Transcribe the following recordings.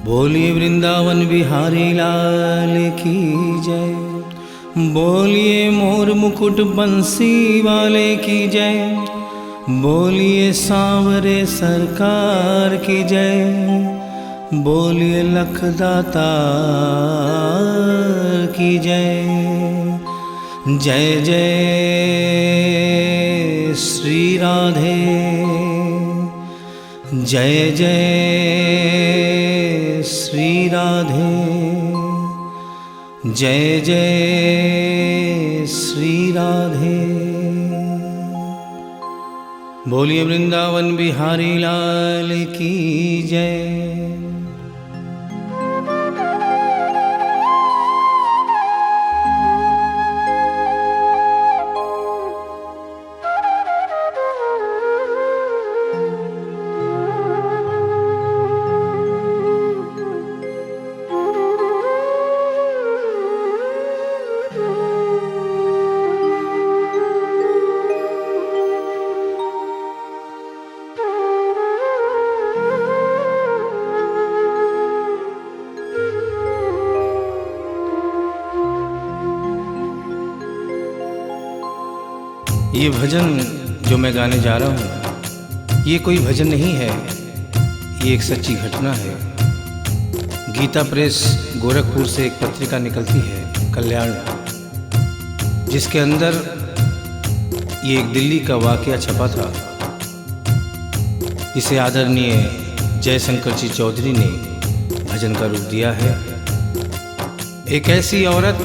बोलिए वृंदावन बिहारी लाल की जय। बोलिए मोर मुकुट बंसी वाले की जय। बोलिए सांवरे सरकार की जय। बोलिए लखदातार की जय। जय जय श्री राधे। जय जय श्री राधे। जय जय श्री राधे। बोलिए वृंदावन बिहारी लाल की जय। ये भजन जो मैं गाने जा रहा हूँ, ये कोई भजन नहीं है, ये एक सच्ची घटना है। गीता प्रेस गोरखपुर से एक पत्रिका निकलती है कल्याण, जिसके अंदर ये एक दिल्ली का वाकया छपा था। इसे आदरणीय जयशंकर जी चौधरी ने भजन का रूप दिया है। एक ऐसी औरत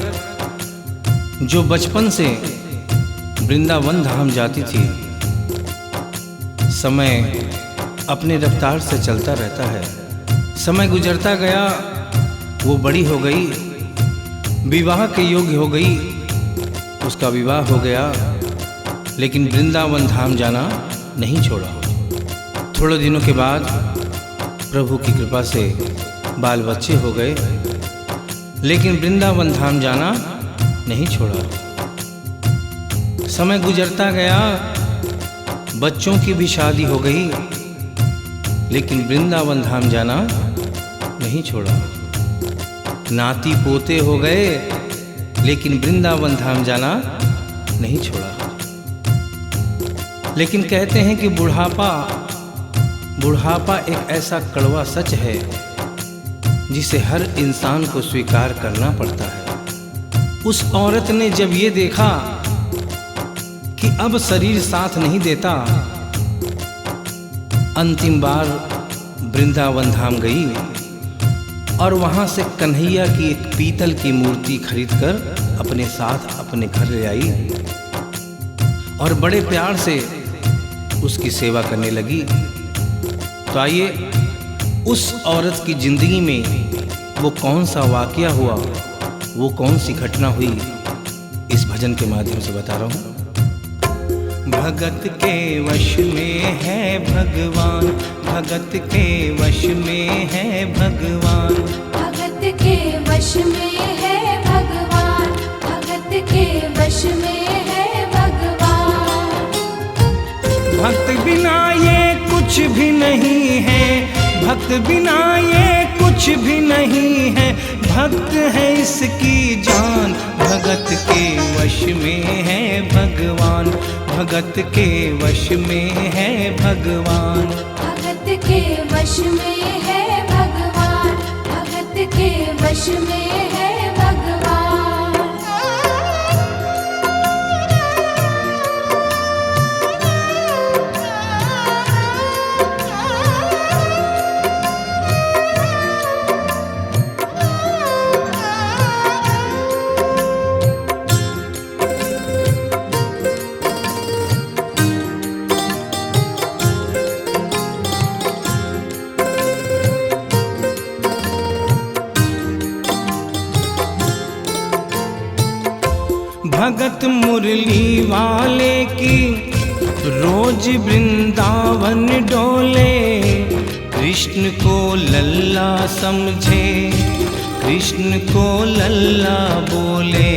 जो बचपन से वृंदावन धाम जाती थी। समय अपने रफ्तार से चलता रहता है। समय गुजरता गया, वो बड़ी हो गई, विवाह के योग्य हो गई, उसका विवाह हो गया, लेकिन वृंदावन धाम जाना नहीं छोड़ा। थोड़े दिनों के बाद प्रभु की कृपा से बाल बच्चे हो गए, लेकिन वृंदावन धाम जाना नहीं छोड़ा। समय गुजरता गया, बच्चों की भी शादी हो गई, लेकिन वृंदावन धाम जाना नहीं छोड़ा। नाती पोते हो गए, लेकिन वृंदावन धाम जाना नहीं छोड़ा। लेकिन कहते हैं कि बुढ़ापा एक ऐसा कड़वा सच है जिसे हर इंसान को स्वीकार करना पड़ता है। उस औरत ने जब ये देखा कि अब शरीर साथ नहीं देता, अंतिम बार वृंदावन धाम गई और वहां से कन्हैया की एक पीतल की मूर्ति खरीदकर अपने साथ अपने घर ले आई और बड़े प्यार से उसकी सेवा करने लगी। तो आइए उस औरत की जिंदगी में वो कौन सा वाकया हुआ, वो कौन सी घटना हुई, इस भजन के माध्यम से बता रहा हूँ। भगत के वश में है भगवान, भगत के वश में है भगवान, भगत के वश में है भगवान, भगत के वश में है भगवान। भक्त बिना ये कुछ भी नहीं है, भक्त बिना ये कुछ भी नहीं है, भक्त है इसकी जान। भगत के वश में है भगवान, भगत के वश में है भगवान, भगत के वश में है भगवान, भगत के वश में है भगवान। भगत मुरली वाले की रोज वृंदावन डोले, कृष्ण को लल्ला समझे, कृष्ण को लल्ला बोले,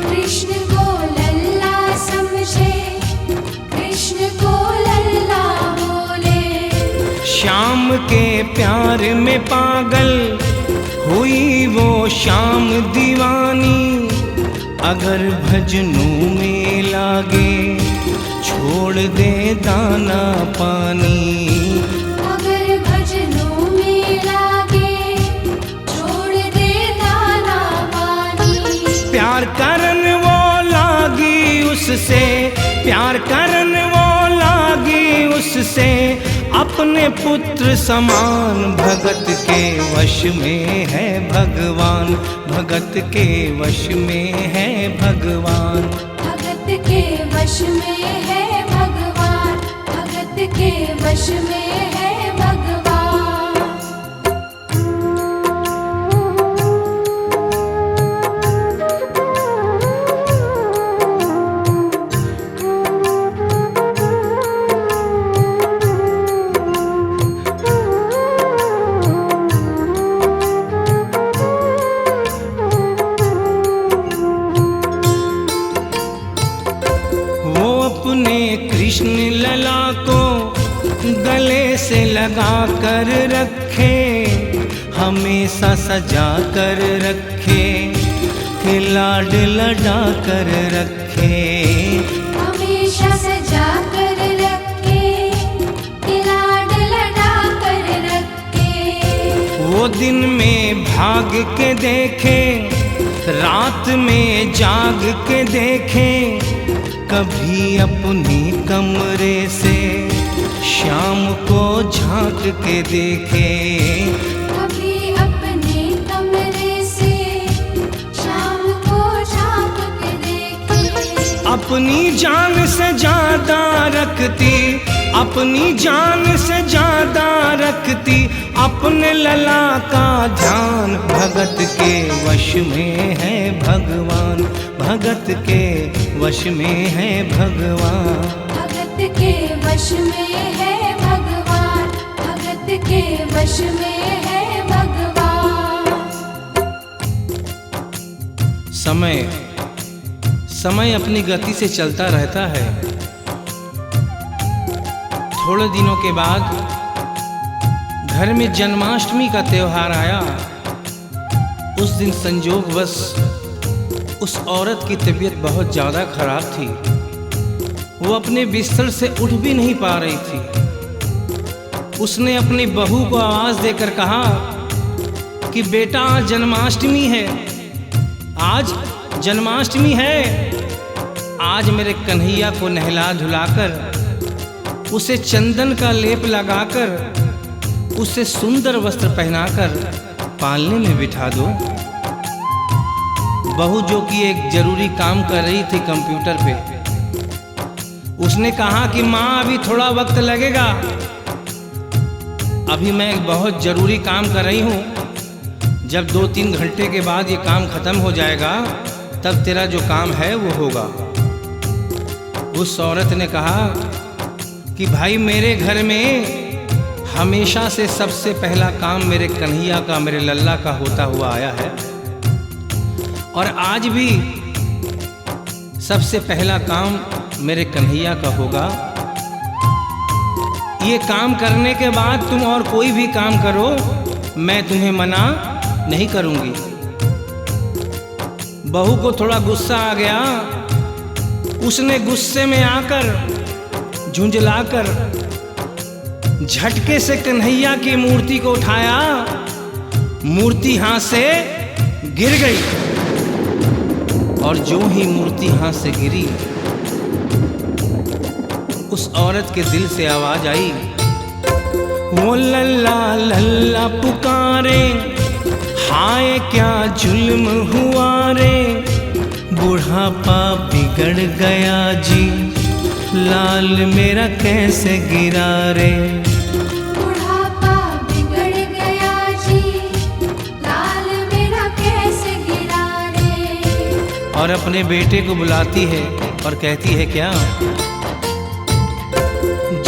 कृष्ण को लल्ला समझे, कृष्ण को लल्ला बोले। श्याम श्याम के प्यार में पागल हुई वो शाम दीवानी। अगर भजनों में लागे छोड़ दे दाना पानी। अगर भजनों में लागे छोड़ दे दाना पानी। प्यार करन वो लागी उससे, प्यार करन वो लागी उससे, अपने पुत्र समान। भगत के वश में है भगवान, भगत के वश में है भगवान। भगत के वश में है भगवान, भगत के वश में है भगवान। अपने कृष्ण लला को गले से लगा कर रखे, हमेशा सजा कर रखे, कि लाड लड़ा कर रखे। हमेशा सजा कर रखे, कि लाड लड़ा कर रखे। वो दिन में भाग के देखे, रात में जाग के देखे, कभी अपनी कमरे से शाम को झांक के देखे। कभी अपने कमरे से शाम को झांक के देखे। अपनी जान से ज्यादा रखती, अपनी जान से ज्यादा रखती, अपने लला का ध्यान। भगत के वश में है भगवान, भगत के वश में है भगवान। भगत के वश में है भगवान, भगत के वश में है भगवान। समय अपनी गति से चलता रहता है। थोड़े दिनों के बाद घर में जन्माष्टमी का त्योहार आया। उस दिन संयोगवश उस औरत की तबीयत बहुत ज़्यादा खराब थी। वो अपने बिस्तर से उठ भी नहीं पा रही थी। उसने अपनी बहू को आवाज़ देकर कहा कि बेटा आज जन्माष्टमी है, आज जन्माष्टमी है। आज मेरे कन्हैया को नहला धुलाकर, उसे चंदन का लेप लगाकर, उसे सुंदर वस्त्र पहनाकर पालने में बिठा दो। बहू जो कि एक जरूरी काम कर रही थी कंप्यूटर पे, उसने कहा कि माँ अभी थोड़ा वक्त लगेगा, अभी मैं एक बहुत जरूरी काम कर रही हूँ। जब 2-3 घंटे के बाद ये काम खत्म हो जाएगा तब तेरा जो काम है वो होगा। उस औरत ने कहा कि भाई मेरे घर में हमेशा से सबसे पहला काम मेरे कन्हैया का, मेरे लल्ला का होता हुआ आया है, और आज भी सबसे पहला काम मेरे कन्हैया का होगा। ये काम करने के बाद तुम और कोई भी काम करो, मैं तुम्हें मना नहीं करूंगी। बहू को थोड़ा गुस्सा आ गया। उसने गुस्से में आकर, झुंझलाकर, झटके से कन्हैया की मूर्ति को उठाया। मूर्ति हाथ से गिर गई, और जो ही मूर्ति हाथ से गिरी, उस औरत के दिल से आवाज आई, वो लल्ला लल्ला पुकारे, हाय क्या जुल्म हुआ रे। बुढ़ापा बिगड़ गया जी, लाल मेरा कैसे गिरा रे। बुढ़ापा बिगड़ गया जी, लाल मेरा कैसे गिरा रे। और अपने बेटे को बुलाती है और कहती है क्या,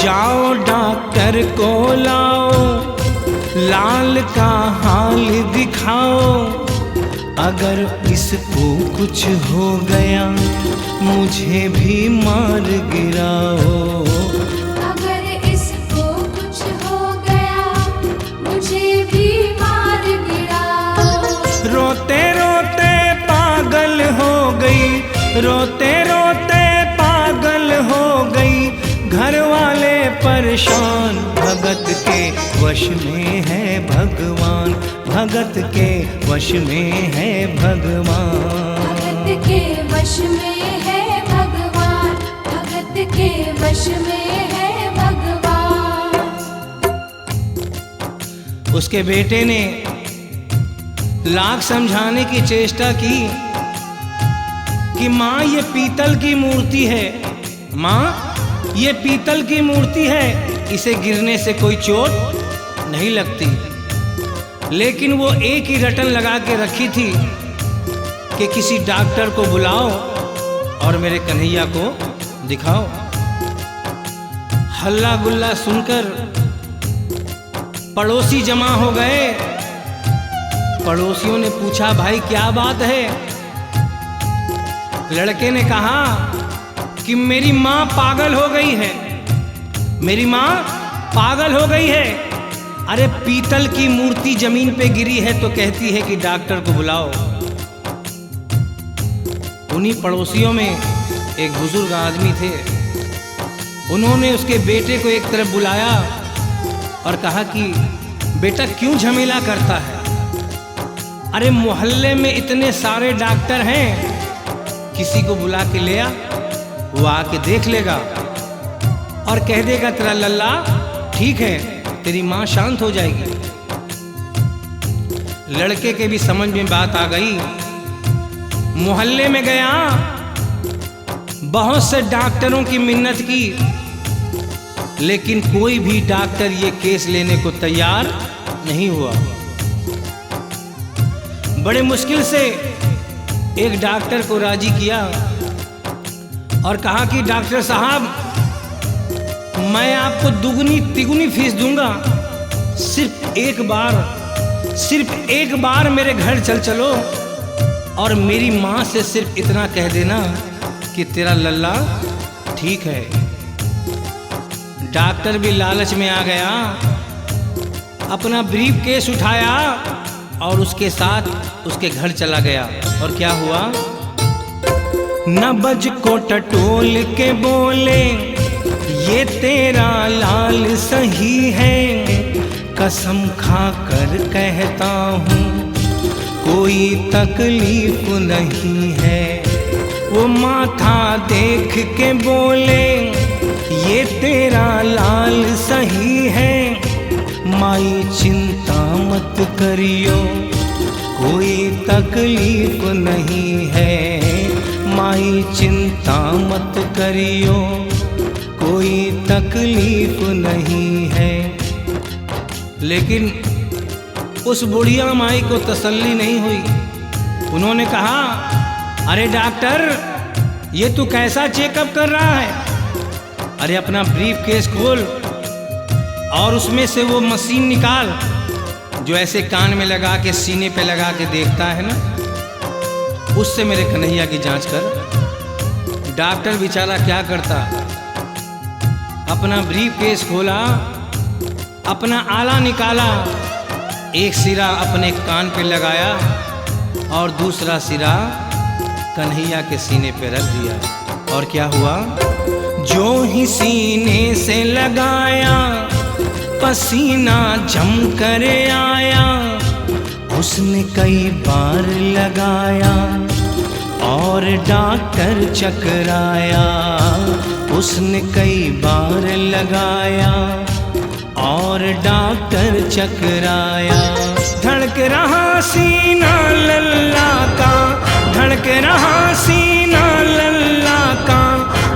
जाओ डॉक्टर को लाओ, लाल का हाल दिखाओ। अगर इसको कुछ हो गया मुझे भी मार गिराओ। अगर इसको कुछ हो गया रोते रोते पागल हो गई, घर वाले परेशान। भगत के वश में है भगवान, भगत के वश में है भगवान। भगत के वश में है भगवान, भगत के वश में है भगवान। उसके बेटे ने लाख समझाने की चेष्टा की कि माँ ये पीतल की मूर्ति है, माँ ये पीतल की मूर्ति है, इसे गिरने से कोई चोट नहीं लगती। लेकिन वो एक ही रटन लगा के रखी थी कि किसी डॉक्टर को बुलाओ और मेरे कन्हैया को दिखाओ। हल्ला गुल्ला सुनकर पड़ोसी जमा हो गए। पड़ोसियों ने पूछा, भाई क्या बात है? लड़के ने कहा कि मेरी माँ पागल हो गई है, मेरी माँ पागल हो गई है। अरे पीतल की मूर्ति जमीन पे गिरी है तो कहती है कि डॉक्टर को बुलाओ। उन्हीं पड़ोसियों में एक बुजुर्ग आदमी थे। उन्होंने उसके बेटे को एक तरफ बुलाया और कहा कि बेटा क्यों झमेला करता है? अरे मोहल्ले में इतने सारे डॉक्टर हैं, किसी को बुला के ले आ, वो आके देख लेगा और कह देगा तेरा लल्ला ठीक है, तेरी माँ शांत हो जाएगी। लड़के के भी समझ में बात आ गई। मोहल्ले में गया, बहुत से डॉक्टरों की मिन्नत की, लेकिन कोई भी डॉक्टर ये केस लेने को तैयार नहीं हुआ। बड़े मुश्किल से एक डॉक्टर को राजी किया और कहा कि डॉक्टर साहब मैं आपको दुगनी तिगुनी फीस दूंगा, सिर्फ एक बार मेरे घर चलो और मेरी माँ से सिर्फ इतना कह देना कि तेरा लल्ला ठीक है। डॉक्टर भी लालच में आ गया, अपना ब्रीफ केस उठाया और उसके साथ उसके घर चला गया। और क्या हुआ? नबज को टटोल के बोले, ये तेरा लाल सही है, कसम खा कर कहता हूँ कोई तकलीफ नहीं है। वो माथा देख के बोले, ये तेरा लाल सही है, माई चिंता मत करियो कोई तकलीफ नहीं है, माई चिंता मत करियो कोई तकलीफ नहीं है। लेकिन उस बुढ़िया माई को तसल्ली नहीं हुई। उन्होंने कहा, अरे डॉक्टर ये तू कैसा चेकअप कर रहा है? अरे अपना ब्रीफ केस खोल और उसमें से वो मशीन निकाल जो ऐसे कान में लगा के सीने पे लगा के देखता है ना, उससे मेरे कन्हैया की जांच कर। डॉक्टर बेचारा क्या करता, अपना ब्रीफ केस खोला, अपना आला निकाला, एक सिरा अपने कान पे लगाया और दूसरा सिरा कन्हैया के सीने पे रख दिया। और क्या हुआ? जो ही सीने से लगाया पसीना जम कर आया, उसने कई बार लगाया और डॉक्टर चकराया, उसने कई बार लगाया और डॉक्टर चकराया। धड़क रहा सीना लल्ला का, धड़क रहा सीना लल्ला का,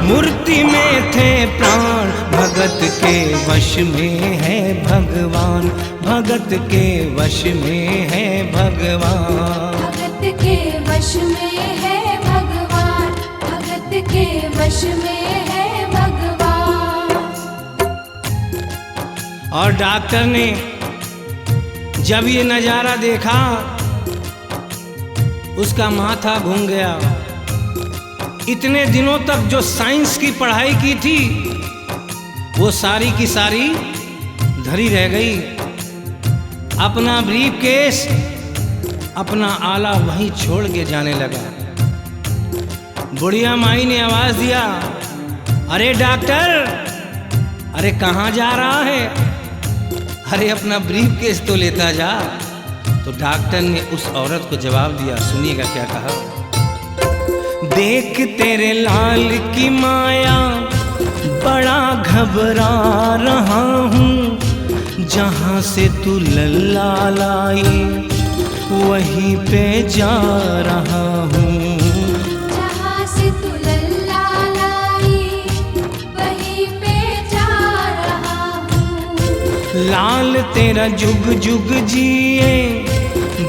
मूर्ति में थे प्राण, भगत के वश में है भगवान, भगत के वश में है भगवान। भगत के वश में है भगवान, भगत के वश में है भगवान। और डॉक्टर ने जब ये नज़ारा देखा, उसका माथा घूम गया। इतने दिनों तक जो साइंस की पढ़ाई की थी वो सारी की सारी धरी रह गई। अपना ब्रीफ केस, अपना आला वहीं छोड़ के जाने लगा। बुढ़िया माई ने आवाज दिया, अरे डॉक्टर, अरे कहाँ जा रहा है? अरे अपना ब्रीफ केस तो लेता जा। तो डॉक्टर ने उस औरत को जवाब दिया, सुनिएगा क्या कहा। देख तेरे लाल की माया बड़ा घबरा रहा हूँ, जहाँ से तू लल्ला लाई वहीं पे जा रहा हूँ। जहाँ से तू लल्ला लाई वहीं पे जा रहा हूँ। लाल तेरा जुग जुग जिए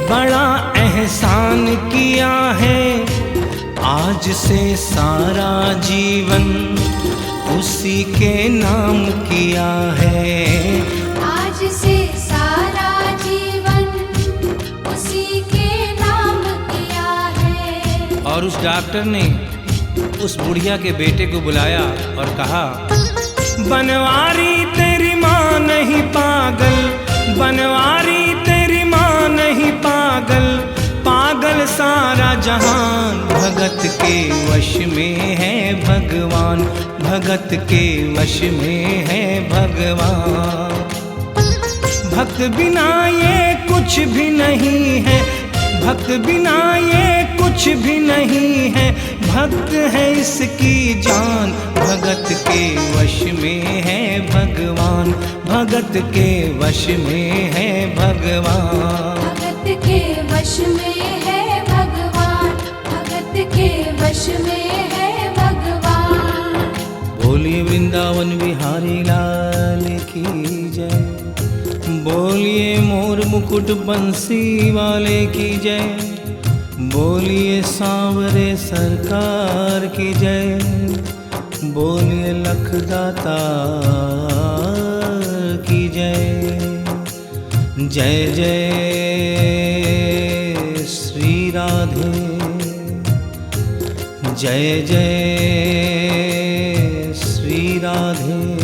बड़ा एहसान किया है, आज से सारा जीवन उसी के नाम किया है। आज से सारा जीवन उसी के नाम किया है। और उस डॉक्टर ने उस बुढ़िया के बेटे को बुलाया और कहा, बनवारी तेरी माँ नहीं पागल, बनवारी तेरी माँ नहीं पागल, पागल सारा जहान, भगत के वश में है भगवान, भगत के वश में है भगवान। भक्त बिना ये कुछ भी नहीं है, भक्त बिना ये कुछ भी नहीं है, भक्त है इसकी जान, भगत के वश में है भगवान, भगत के वश में है भगवान। भगत के वश में है भगवान, भगत के वश में है भगवान। बोलिए वृंदावन बिहारी लाल की जय, बोलिए मोर मुकुट बंसी वाले की जय, बोलिए सांवरे सरकार की जय, बोलिए लखदाता की जय। जय जय श्री राधे, जय जय श्री राधे।